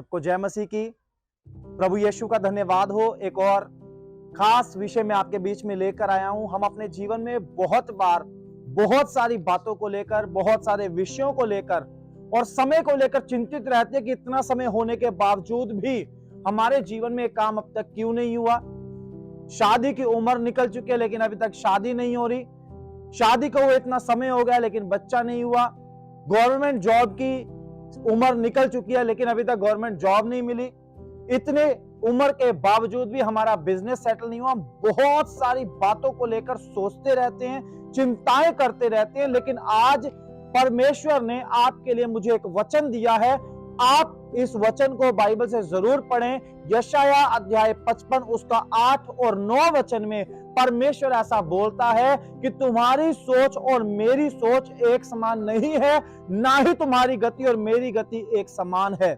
सबको जय मसीह की। प्रभु यीशु का धन्यवाद हो। एक और खास विषय में आपके बीच में लेकर आया हूं। हम अपने जीवन में बहुत बार बहुत सारी बातों को लेकर, बहुत सारे विषयों को लेकर और समय को लेकर चिंतित रहते हैं कि इतना समय होने के बावजूद भी हमारे जीवन में काम अब तक क्यों नहीं हुआ। शादी की उम्र निकल चुकी है लेकिन अभी तक शादी नहीं हो रही। शादी को हुए इतना समय हो गया लेकिन बच्चा नहीं हुआ। गवर्नमेंट जॉब की उम्र निकल चुकी है लेकिन अभी तक गवर्नमेंट जॉब नहीं मिली। इतने उम्र के बावजूद भी हमारा बिजनेस सेटल नहीं हुआ। बहुत सारी बातों को लेकर सोचते रहते हैं, चिंताएं करते रहते हैं। लेकिन आज परमेश्वर ने आपके लिए मुझे एक वचन दिया है। आप इस वचन को बाइबल से जरूर पढ़ें। यशाया अध्याय 55 उसका 8 और 9 वचन में परमेश्वर ऐसा बोलता है कि तुम्हारी सोच और मेरी सोच एक समान नहीं है, ना ही तुम्हारी गति और मेरी गति एक समान है।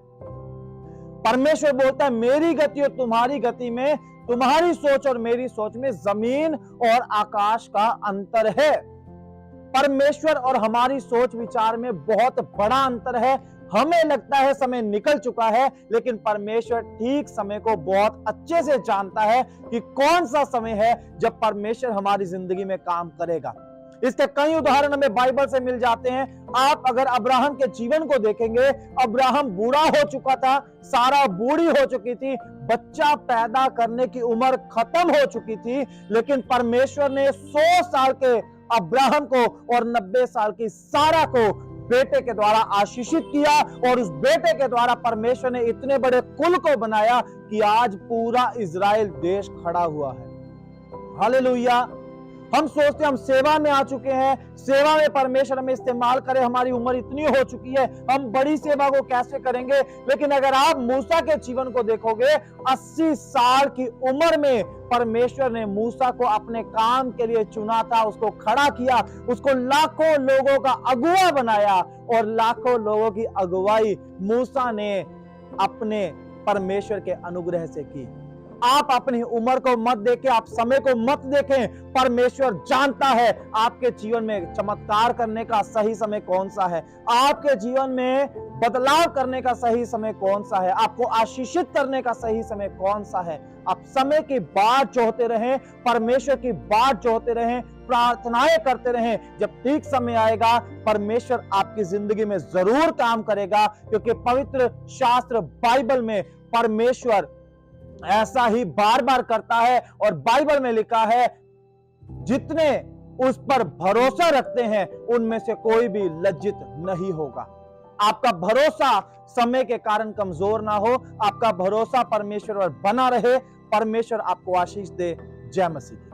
परमेश्वर बोलता है मेरी गति और तुम्हारी गति में, तुम्हारी सोच और मेरी सोच में जमीन और आकाश का अंतर है। परमेश्वर और हमारी सोच विचार में बहुत बड़ा अंतर है। हमें लगता है समय निकल चुका है लेकिन परमेश्वर ठीक समय को बहुत अच्छे से जानता है कि कौन सा समय है जब परमेश्वर हमारी जिंदगी में काम करेगा। इसके कई उदाहरण हमें बाइबल से मिल जाते हैं। आप अगर अब्राहम के जीवन को देखेंगे, अब्राहम बूढ़ा हो चुका था, सारा बूढ़ी हो चुकी थी, बच्चा पैदा करने की उम्र खत्म हो चुकी थी, लेकिन परमेश्वर ने 100 साल के अब्राहम को और 90 साल की सारा को बेटे के द्वारा आशीषित किया और उस बेटे के द्वारा परमेश्वर ने इतने बड़े कुल को बनाया कि आज पूरा इजराइल देश खड़ा हुआ है। हालेलुया। हम सोचते हैं हम सेवा में आ चुके हैं, सेवा में परमेश्वर हमें इस्तेमाल करे, हमारी उम्र इतनी हो चुकी है, हम बड़ी सेवा को कैसे करेंगे। लेकिन अगर आप मूसा के जीवन को देखोगे, 80 साल की उम्र में परमेश्वर ने मूसा को अपने काम के लिए चुना था, उसको खड़ा किया, उसको लाखों लोगों का अगुवा बनाया और लाखों लोगों की अगुवाई मूसा ने अपने परमेश्वर के अनुग्रह से की। आप अपनी उम्र को मत देखें, आप समय को मत देखें। परमेश्वर जानता है आपके जीवन में चमत्कार करने का सही समय कौन सा है, आपके जीवन में बदलाव करने का सही समय कौन सा है, आपको आशीषित करने का सही समय कौन सा है। आप समय की बाट जोहते रहें, परमेश्वर की बाट जोहते रहें, प्रार्थनाएं करते रहें। जब ठीक समय आएगा परमेश्वर आपकी जिंदगी में जरूर काम करेगा, क्योंकि पवित्र शास्त्र बाइबल में परमेश्वर ऐसा ही बार बार करता है। और बाइबल में लिखा है जितने उस पर भरोसा रखते हैं उनमें से कोई भी लज्जित नहीं होगा। आपका भरोसा समय के कारण कमजोर ना हो, आपका भरोसा परमेश्वर पर बना रहे। परमेश्वर आपको आशीष दे। जय मसीह।